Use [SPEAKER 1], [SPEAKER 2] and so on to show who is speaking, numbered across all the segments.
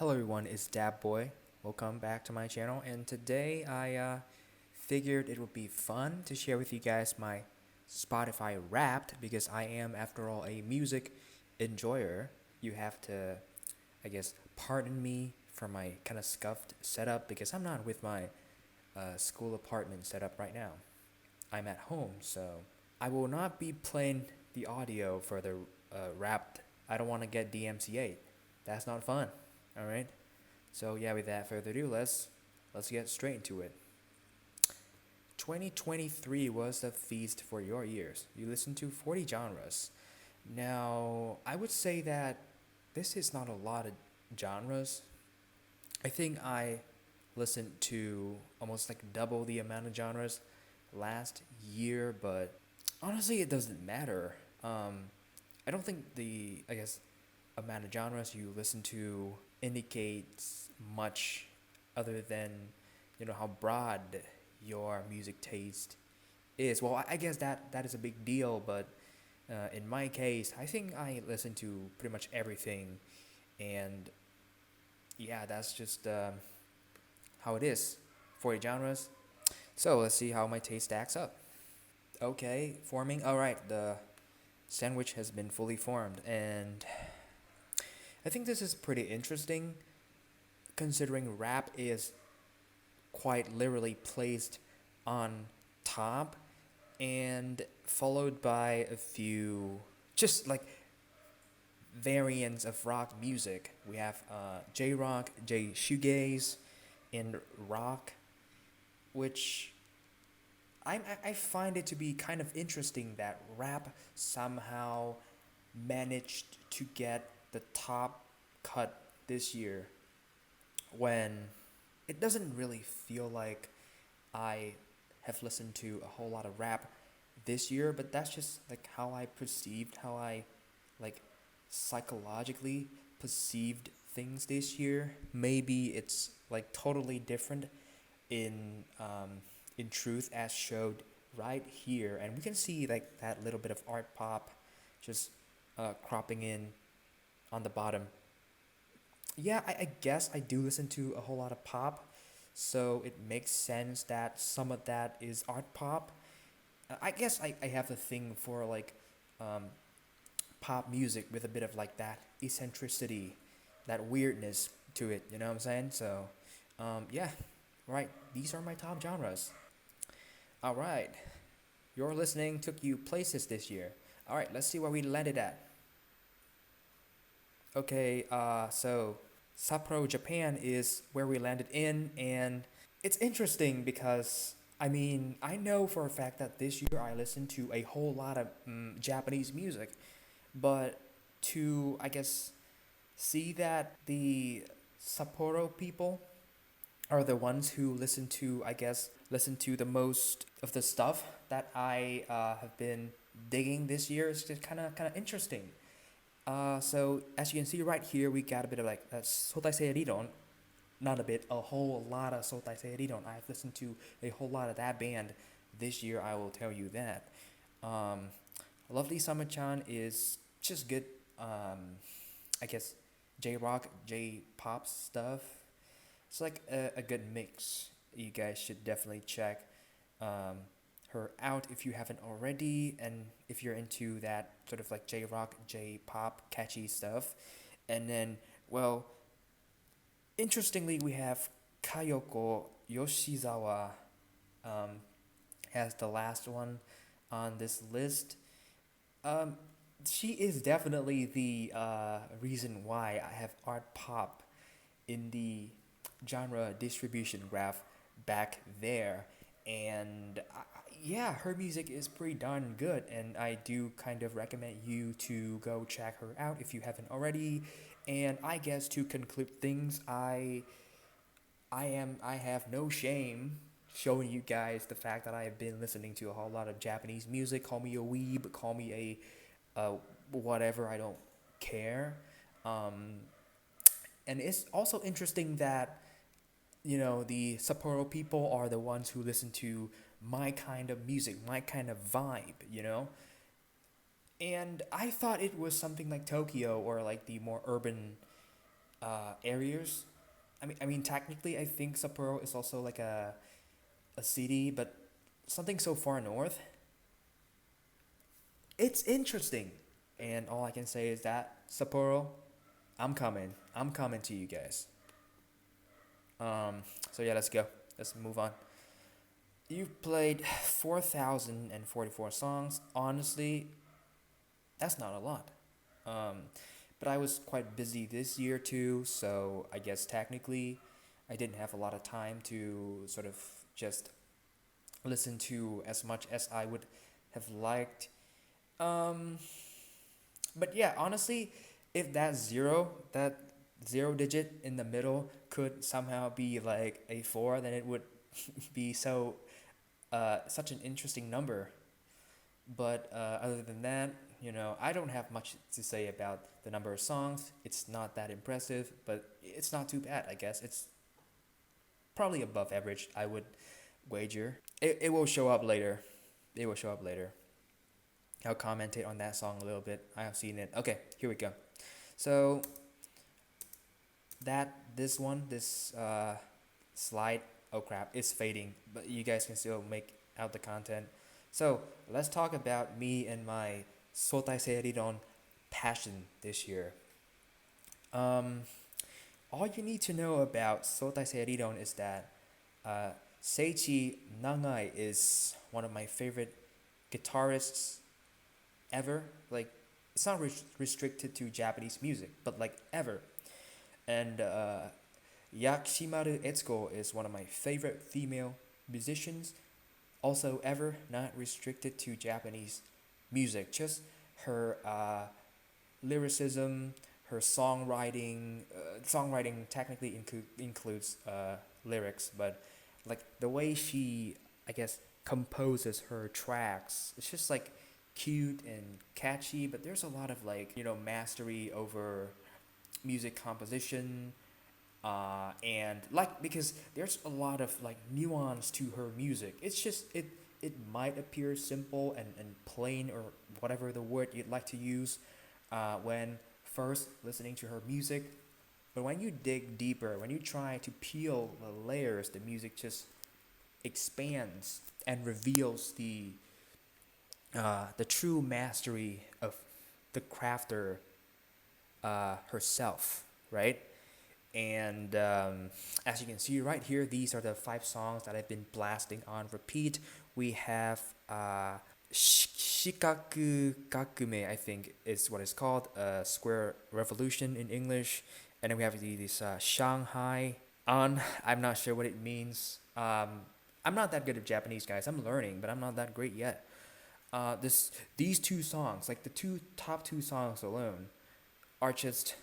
[SPEAKER 1] Hello everyone, it's Dab Boy. Welcome back to my channel, and today I figured it would be fun to share with you guys my Spotify Wrapped because I am, after all, a music enjoyer. You have to, I guess, pardon me for my kind of scuffed setup because I'm not with my school apartment setup right now. I'm at home, so I will not be playing the audio for the Wrapped. I don't want to get DMCA. That's not fun. All right. So yeah, without further ado, let's get straight into it. 2023 was a feast for your ears. You listened to 40 genres. Now, I would say that this is not a lot of genres. I think I listened to almost like double the amount of genres last year, but honestly, it doesn't matter. I don't think I guess, amount of genres you listen to indicates much other than, how broad your music taste is. Well, I guess that is a big deal, but in my case, I think I listen to pretty much everything, and yeah, that's just how it is for genres. So let's see how my taste stacks up. Okay, forming. All right, the sandwich has been fully formed, and I think this is pretty interesting considering rap is quite literally placed on top and followed by a few just like variants of rock music. We have J rock, J shoegaze, and rock, which I find it to be kind of interesting that rap somehow managed to get the top cut this year when it doesn't really feel like I have listened to a whole lot of rap this year, but that's just like how I perceived, how I like psychologically perceived things this year. Maybe it's like totally different in in truth as showed right here, and we can see like that little bit of art pop just cropping in on the bottom. Yeah, I guess I do listen to a whole lot of pop, so it makes sense that some of that is art pop. I guess I have a thing for like um, pop music with a bit of like that eccentricity, that weirdness to it, you know what I'm saying? So, yeah, right, these are my top genres. All right, your listening took you places this year. All right, let's see where we landed at. Okay, so Sapporo, Japan is where we landed in, and it's interesting because I know for a fact that this year I listened to a whole lot of Japanese music, but to, I guess, see that the Sapporo people are the ones who listen to the most of the stuff that I have been digging this year is just kind of interesting. So as you can see right here, we got a bit of like Sotai Seiriron, not a bit, a whole lot of Sotai Seiriron. I've listened to a whole lot of that band this year. I will tell you that. Um, Lovely Summer-chan is just good. I guess J rock, J pop stuff. It's like a good mix. You guys should definitely check um, her out if you haven't already, and if you're into that sort of like J rock, J pop, catchy stuff. And then, well, interestingly, we have Kayoko Yoshizawa um, as the last one on this list. Um, she is definitely the reason why I have art pop in the genre distribution graph back there. And yeah, her music is pretty darn good, and I do kind of recommend you to go check her out if you haven't already. And I guess to conclude things, I have no shame showing you guys the fact that I have been listening to a whole lot of Japanese music. Call me a weeb, call me a whatever. I don't care. Um, and it's also interesting that the Sapporo people are the ones who listen to my kind of music, my kind of vibe. And I thought it was something like Tokyo or like the more urban areas. I mean, technically, I think Sapporo is also like a city, but something so far north. It's interesting, and all I can say is that Sapporo, I'm coming. I'm coming to you guys. So yeah, let's go. Let's move on. You've played 4,044 songs. Honestly, that's not a lot. Um, but I was quite busy this year too, so I guess technically I didn't have a lot of time to sort of just listen to as much as I would have liked. Um, but yeah, honestly, if that zero digit in the middle could somehow be like a four, then it would be such an interesting number. But other than that, I don't have much to say about the number of songs. It's not that impressive, but it's not too bad, I guess. It's probably above average, I would wager. It will show up later. It will show up later. I'll commentate on that song a little bit. I have seen it. Okay, here we go. So this slide, oh crap, is fading, but you guys can still make out the content. So let's talk about me and my Sotai Seiriron passion this year. Um, all you need to know about Sotai Seiriron is that uh, Seichi Nangai is one of my favorite guitarists ever. Like, it's not restricted to Japanese music, but like ever. And Yakushimaru Etsuko is one of my favorite female musicians, also ever, not restricted to Japanese music. Just her lyricism, her songwriting. Songwriting technically includes lyrics, but like the way she, I guess, composes her tracks, it's just like cute and catchy. But there's a lot of like mastery over music composition, and like because there's a lot of like nuance to her music. It's just it might appear simple and plain, or whatever the word you'd like to use, when first listening to her music. But when you dig deeper, when you try to peel the layers, the music just expands and reveals the true mastery of the crafter herself, right? And as you can see right here, these are the 5 songs that I've been blasting on repeat. We have Shikaku Gakume, I think is what it's called, Square Revolution in English. And then we have this Shanghai on. I'm not sure what it means. I'm not that good at Japanese, guys. I'm learning, but I'm not that great yet. These 2 songs, like the top two songs alone, are just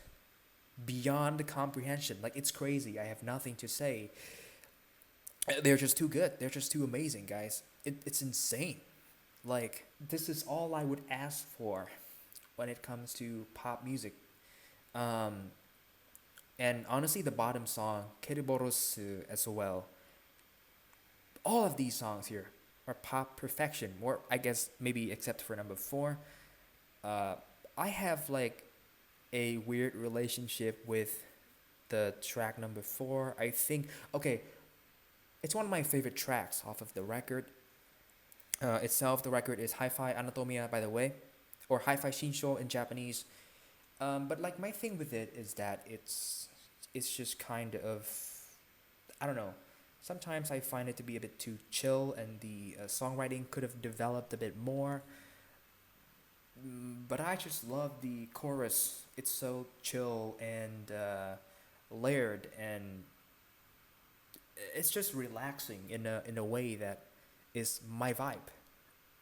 [SPEAKER 1] beyond comprehension. Like, it's crazy. I have nothing to say. They're just too good. They're just too amazing, guys. It's insane. Like, this is all I would ask for when it comes to pop music. Um, and honestly, the bottom song, Keriborosu, as well. All of these songs here are pop perfection. Or I guess maybe except for number 4. Uh, I have like a weird relationship with the track number 4. I think, okay, it's one of my favorite tracks off of the record. Itself, the record is Hi-Fi Anatomia, by the way, or Hi-Fi Shinsho in Japanese. But like my thing with it is that it's just kind of, I don't know. Sometimes I find it to be a bit too chill, and the songwriting could have developed a bit more. But I just love the chorus. It's so chill and layered, and it's just relaxing in a way that is my vibe.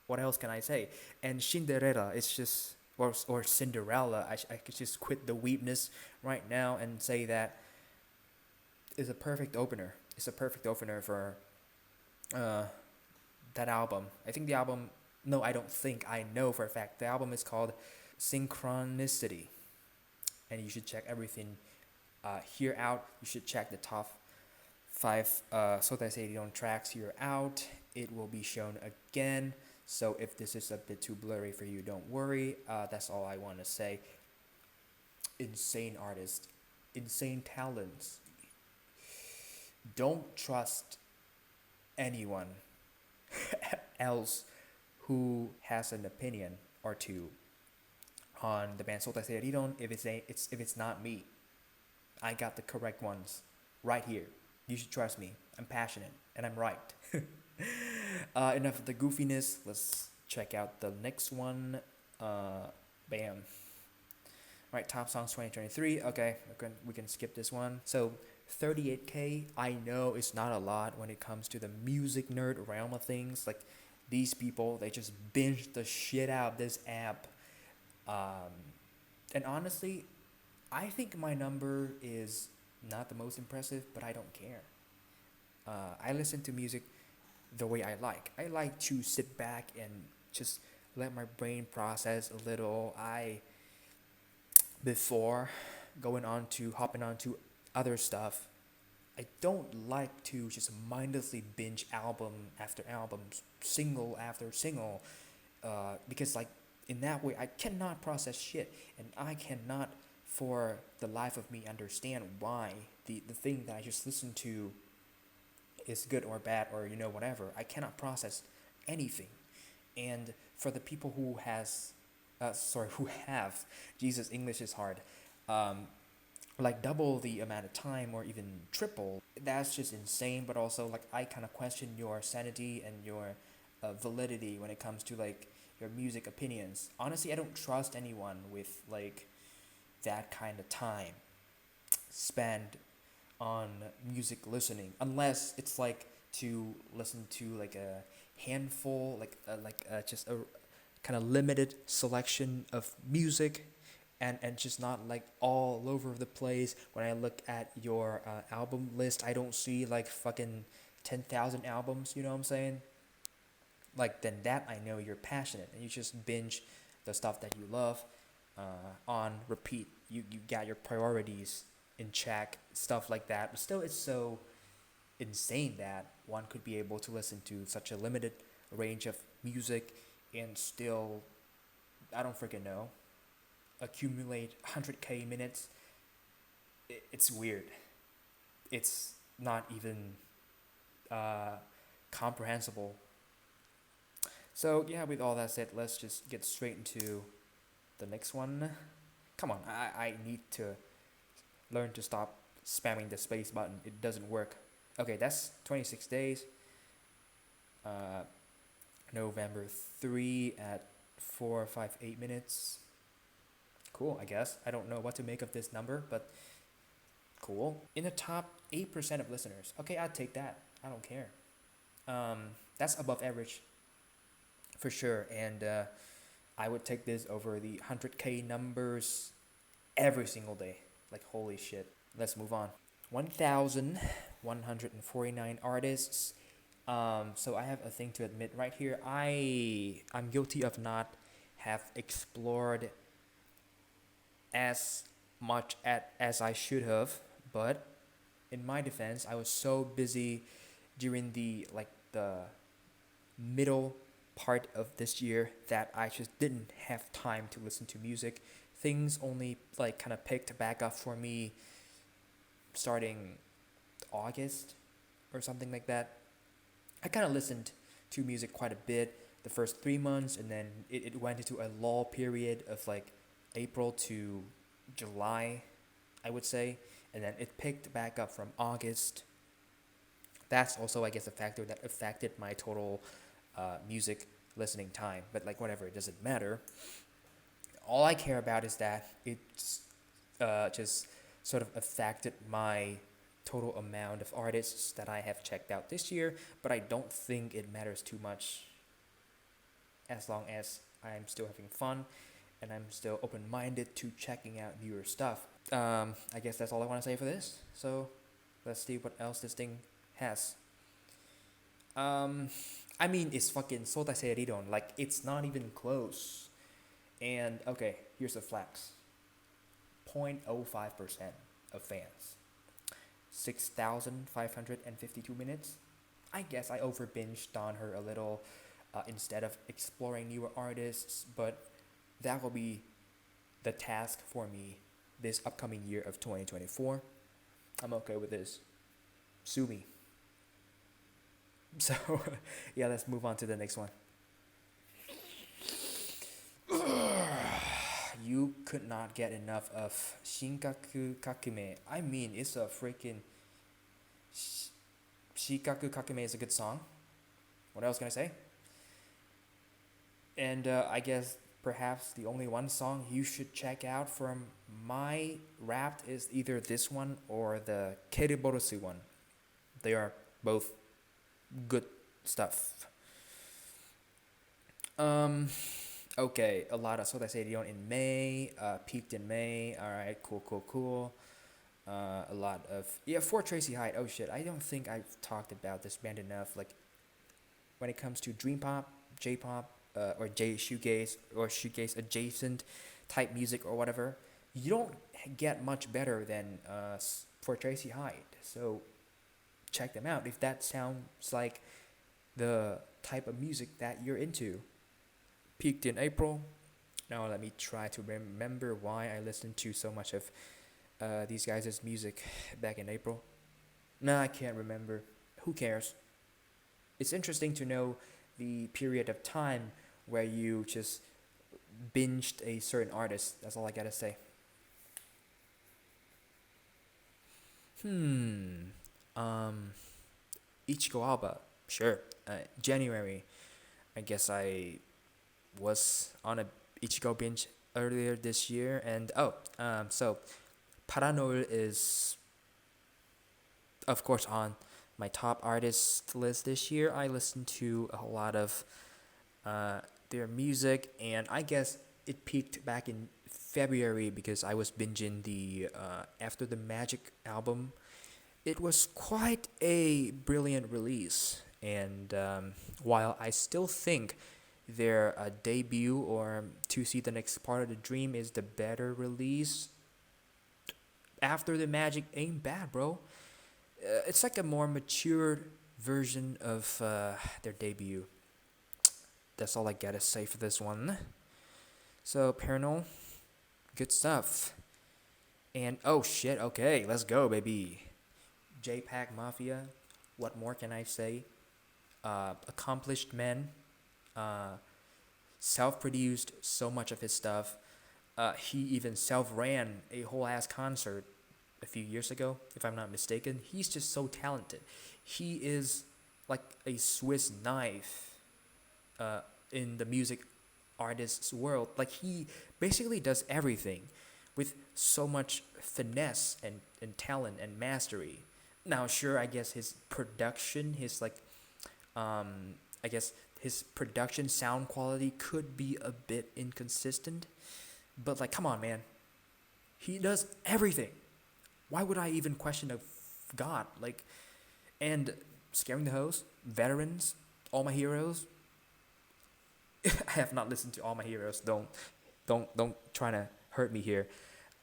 [SPEAKER 1] What else can I say? And Cinderella, it's just or Cinderella. I could just quit the weepness right now and say that is a perfect opener. It's a perfect opener for uh, that album. I think the album. No, I don't think. I know for a fact. The album is called Synchronicity, and you should check everything here out. You should check the top 5 Sotai Seirion tracks here out. It will be shown again. So if this is a bit too blurry for you, don't worry. That's all I want to say. Insane artist. insane talents. Don't trust anyone else who has an opinion or two on the band Sota Seridon if it's not me. I got the correct ones right here. You should trust me. I'm passionate and I'm right. Enough of the goofiness. Let's check out the next one. Bam. Right, top songs 2023. Okay, we can skip this one. So 38K, I know it's not a lot when it comes to the music nerd realm of things. Like these people, they just binge the shit out of this app. And honestly, I think my number is not the most impressive, but I don't care. I listen to music the way I like. I like to sit back and just let my brain process a little. Before hopping on to other stuff, I don't like to just mindlessly binge album after album, single after single, because like in that way I cannot process shit, and I cannot for the life of me understand why the thing that I just listened to is good or bad or whatever. I cannot process anything. And for the people who have, Jesus, English is hard, like double the amount of time or even triple, that's just insane. But also like I kind of question your sanity and your validity when it comes to like your music opinions. Honestly, I don't trust anyone with like that kind of time spent on music listening, unless it's like to listen to like a handful, just a kind of limited selection of music, and just not like all over the place. When I look at your album list, I don't see like fucking 10,000 albums, you know what I'm saying? Like then that I know you're passionate and you just binge the stuff that you love on repeat. You got your priorities in check, stuff like that. But still, it's so insane that one could be able to listen to such a limited range of music and still, I don't freaking know, accumulate 100K minutes. It's weird. It's not even comprehensible. So yeah, with all that said, let's just get straight into the next one. Come on, I need to learn to stop spamming the space button. It doesn't work. Okay, that's 26 days. November 3 at 4:58 minutes. Cool, I guess. I don't know what to make of this number, but cool. In the top 8% of listeners. Okay, I'd take that. I don't care. That's above average for sure. And I would take this over the 100K numbers every single day. Like, holy shit. Let's move on. 1,149 artists. So I have a thing to admit right here. I'm guilty of not have explored as much as I should have, but in my defense, I was so busy during the middle part of this year that I just didn't have time to listen to music. Things only like kind of picked back up for me starting August or something like that. I kind of listened to music quite a bit the first 3 months, and then it went into a lull period of like April to July, I would say, and then it picked back up from August. That's also, I guess, a factor that affected my total music listening time, but like whatever, it doesn't matter. All I care about is that it's just sort of affected my total amount of artists that I have checked out this year, but I don't think it matters too much as long as I'm still having fun and I'm still open-minded to checking out newer stuff. I guess that's all I want to say for this. So let's see what else this thing has. I mean, it's fucking Sota Seridon. Like, it's not even close. And, okay, here's a flex. 0.05% of fans. 6,552 minutes. I guess I over binged on her a little instead of exploring newer artists, but that will be the task for me this upcoming year of 2024. I'm okay with this. Sue me. So, yeah, let's move on to the next one. You could not get enough of Shinkaku Kakime. I mean, it's a freaking. Shikaku Kakime is a good song. What else can I say? And I guess perhaps the only one song you should check out from my Wrapped is either this one or the Keriborosu one. They are both good stuff. Um, okay, a lot of Soda Stadion in May, peaked in May. All right, cool, cool, cool. A lot of yeah for Tracy Hyde. Oh shit, I don't think I've talked about this band enough. Like when it comes to dream pop, J pop, or J shoegaze or shoegaze adjacent type music or whatever, you don't get much better than for Tracy Hyde. So check them out if that sounds like the type of music that you're into. Peaked in April. Now let me try to remember why I listened to so much of these guys' music back in April. No, I can't remember. Who cares? It's interesting to know the period of time where you just binged a certain artist. That's all I gotta say. Hmm. Um. Ichigo Alba. Sure. January. I guess I was on a Ichigo binge earlier this year, and so Paranol is of course on my top artist list this year. I listened to a lot of their music, and I guess it peaked back in February because I was binging the After the Magic album. It was quite a brilliant release, and while I still think their debut or To See the Next Part of the Dream is the better release, After the Magic ain't bad, bro. It's like a more matured version of their debut. That's all I gotta say for this one. So, Paranormal, good stuff. And oh shit, okay, let's go, baby. JPAC Mafia, what more can I say? Accomplished man, uh, self produced so much of his stuff. He even self ran a whole ass concert a few years ago, if I'm not mistaken. He's just so talented. He is like a Swiss knife in the music artist's world. Like he basically does everything with so much finesse and talent and mastery. Now, sure, I guess his production, I guess his production sound quality could be a bit inconsistent, but like, come on, man, he does everything. Why would I even question a god? Like, and Scaring the Host, Veterans, All My Heroes. I have not listened to All My Heroes. Don't try to hurt me here.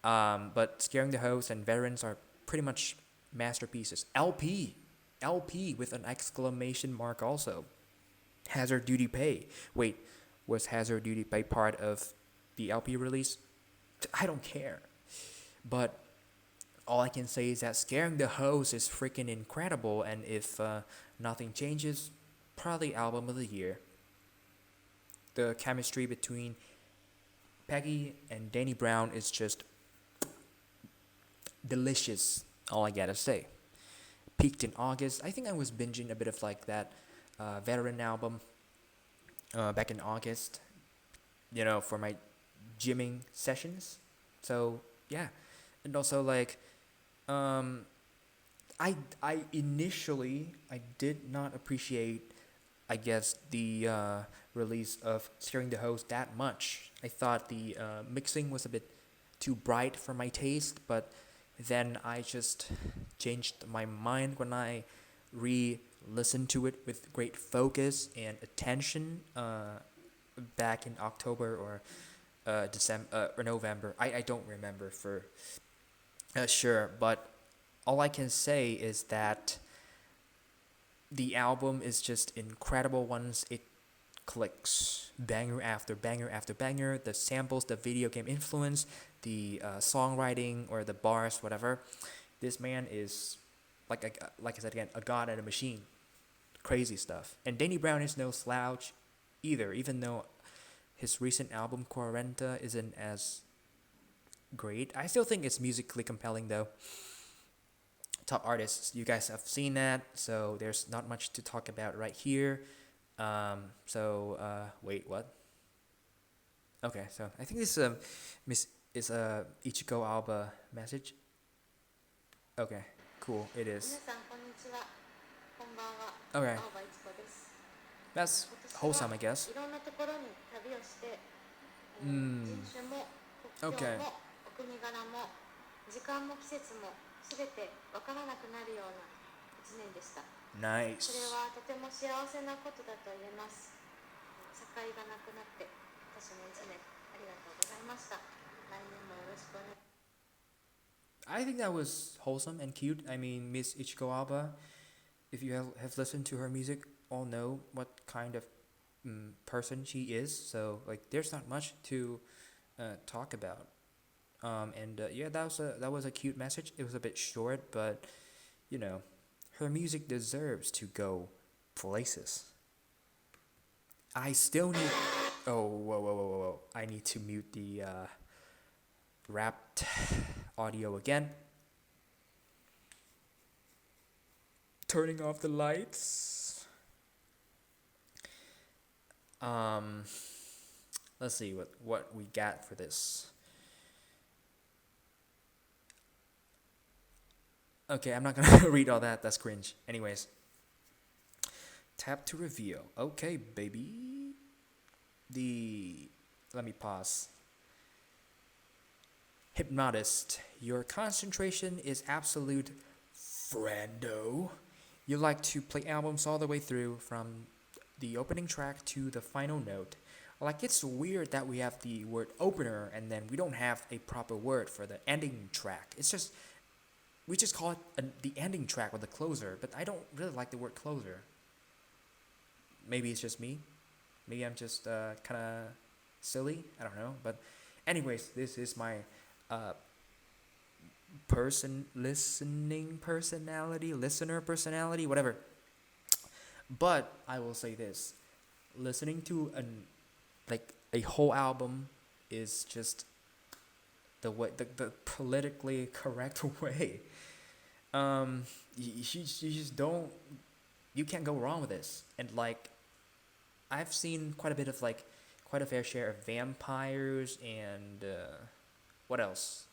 [SPEAKER 1] But Scaring the Host and Veterans are pretty much masterpieces. LP with an exclamation mark also. Hazard Duty Pay. Wait, was Hazard Duty Pay part of the LP release? I don't care. But all I can say is that Scaring the Host is freaking incredible, and if nothing changes, probably album of the year. The chemistry between Peggy and Danny Brown is just delicious. All I gotta say. Peaked in August. I think I was binging a bit of like that veteran album back in August. You know, for my gymming sessions. So yeah, and also like, I initially I did not appreciate, I guess, the release of Scaring the Host that much. I thought the mixing was a bit too bright for my taste, but then I just changed my mind when I re-listened to it with great focus and attention back in October or December or November. I don't remember for sure, but all I can say is that the album is just incredible once it clicks, banger after banger after banger. The samples, the video game influence, the songwriting or the bars, whatever. This man is like I said again, a god and a machine. Crazy stuff. And Danny Brown is no slouch either, even though his recent album Quarenta isn't as great. I still think it's musically compelling though. Top artists, you guys have seen that, so there's not much to talk about right here. Wait, what? Okay, so I think this is a Ichigo Alba message. Okay, cool. It is.
[SPEAKER 2] 皆さんこんにちは。こんばんは。
[SPEAKER 1] Okay,
[SPEAKER 2] 青葉いつこです。
[SPEAKER 1] that's
[SPEAKER 2] 今年
[SPEAKER 1] wholesome, I guess.
[SPEAKER 2] はいろんなところに旅をして、
[SPEAKER 1] Mm,
[SPEAKER 2] 人種も国境
[SPEAKER 1] okay,
[SPEAKER 2] もお国柄も時間も季節も全てわからなくなるような一年でした。 それ
[SPEAKER 1] nice.
[SPEAKER 2] はとても幸せなことだと言えます。境がなくなって私の一年ありがとうございました。来年もよろしくお願いします。
[SPEAKER 1] I think that was wholesome and cute. I mean, Miss Ichigo Alba, if you have listened to her music, all know what kind of person she is. So like, there's not much to talk about. Yeah, that was a cute message. It was a bit short, but you know, her music deserves to go places. I still need. Oh, whoa! I need to mute the wrapped audio again. Turning off the lights. Let's see what we got for this. Okay, I'm not gonna read all that. That's cringe. Anyways, tap to reveal. Okay, baby. Let me pause. Hypnotist, your concentration is absolute, friendo. You like to play albums all the way through, from the opening track to the final note. Like, it's weird that we have the word opener and then we don't have a proper word for the ending track. It's just, we just call it the ending track or the closer, but I don't really like the word closer. Maybe it's just me. Maybe I'm just kind of silly. I don't know. But anyways, this is my listener personality, whatever. But I will say this: listening to a whole album is just the politically correct way. You just don't, you can't go wrong with this. And like, I've seen quite a fair share of vampires and what else?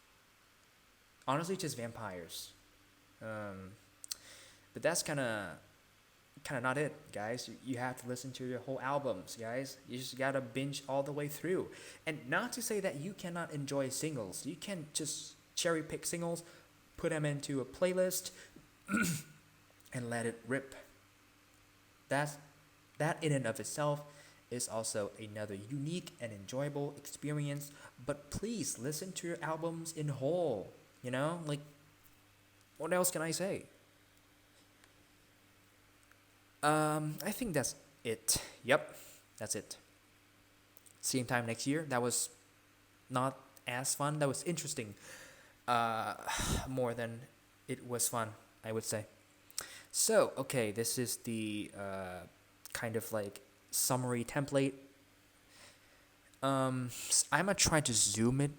[SPEAKER 1] Honestly, just vampires. But that's kind of not it, guys. You have to listen to your whole albums, guys. You just gotta binge all the way through. And not to say that you cannot enjoy singles. You can just cherry pick singles, put them into a playlist, and let it rip. That in and of itself is also another unique and enjoyable experience. But please listen to your albums in whole. You know, like, what else can I say? I think that's it. Yep, that's it. Same time next year. That was not as fun. That was interesting. More than it was fun, I would say. So, okay, this is the kind of like summary template. I'm gonna try to zoom it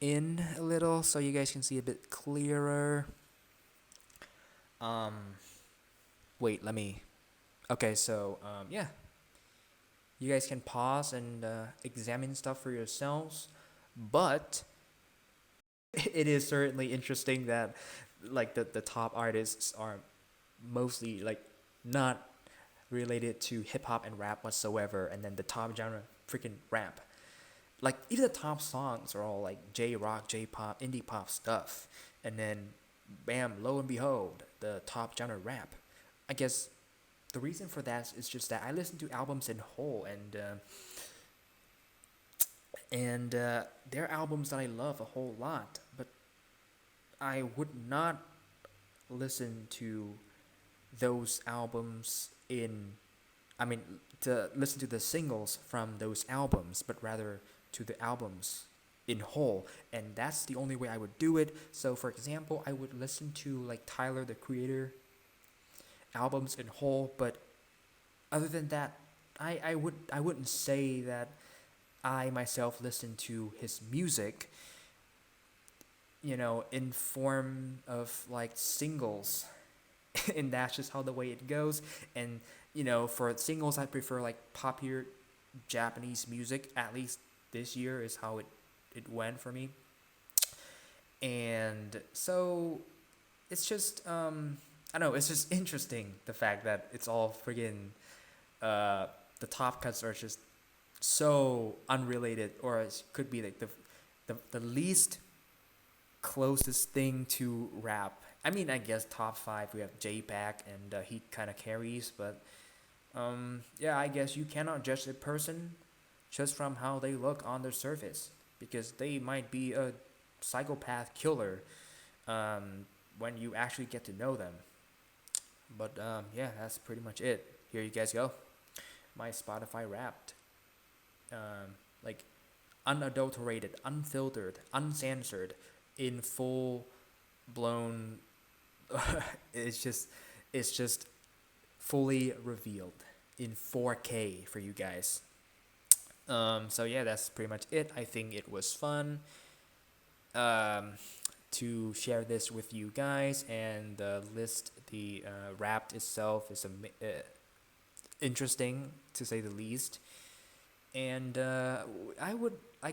[SPEAKER 1] in a little so you guys can see a bit clearer. Wait, let me. Okay, so yeah, you guys can pause and examine stuff for yourselves, but it is certainly interesting that like the top artists are mostly like not related to hip hop and rap whatsoever, and then the top genre freaking rap. Like, even the top songs are all like J-rock, J-pop, indie pop stuff, and then bam, lo and behold, the top genre rap. I guess the reason for that is just that I listen to albums in whole, and they're albums that I love a whole lot, but I would not listen to those albums in I mean, to listen to the singles from those albums, but rather to the albums in whole. And that's the only way I would do it. So, for example, I would listen to like Tyler the Creator albums in whole, but other than that, I wouldn't say that I myself listen to his music, in form of like singles. And that's just how the way it goes. And for singles, I prefer like popular Japanese music. At least this year is how it went for me. And so it's just I don't know, it's just interesting the fact that it's all friggin' the top cuts are just so unrelated, or it could be like the least closest thing to rap. I mean, I guess top five we have J-Pack and he kind of carries, but yeah, I guess you cannot judge a person just from how they look on their surface, because they might be a psychopath killer when you actually get to know them. But yeah, that's pretty much it. Here you guys go. My Spotify Wrapped. Like unadulterated, unfiltered, uncensored, in full blown. it's just it's just fully revealed in 4K for you guys. So yeah, that's pretty much it. I think it was fun to share this with you guys, and the list, the Wrapped itself is interesting to say the least. And I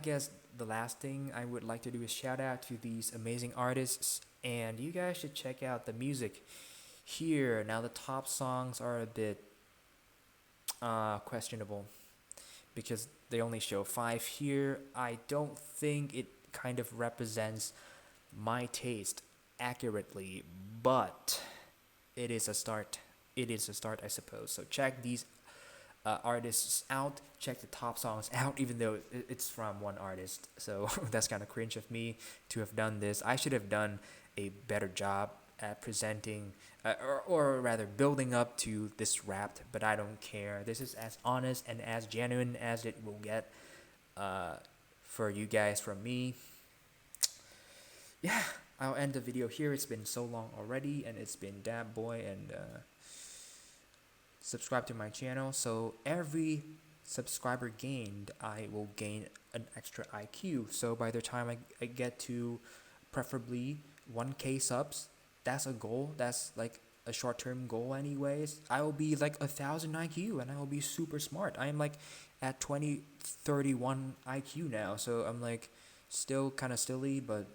[SPEAKER 1] guess the last thing I would like to do is shout out to these amazing artists, and you guys should check out the music here. Now the top songs are a bit questionable because they only show 5 here. I don't think it kind of represents my taste accurately, but it is a start. It is a start, I suppose. So check these artists out. Check the top songs out, even though it's from one artist. So that's kind of cringe of me to have done this. I should have done a better job at presenting, or rather building up to this Wrapped, but I don't care. This is as honest and as genuine as it will get for you guys from me. Yeah, I'll end the video here. It's been so long already, and it's been Dab Boy, and subscribe to my channel. So every subscriber gained, I will gain an extra IQ. So by the time I get to preferably 1K subs, that's a goal. That's like a short-term goal anyways. I will be like 1,000 IQ, and I will be super smart. I am like at 2031 IQ now, so I'm like still kind of silly, but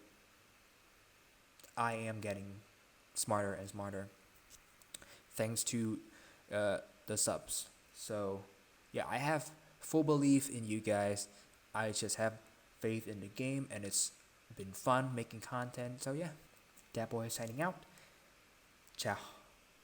[SPEAKER 1] I am getting smarter and smarter thanks to the subs. So yeah, I have full belief in you guys. I just have faith in the game, and it's been fun making content. So yeah, that boy signing out. Ciao.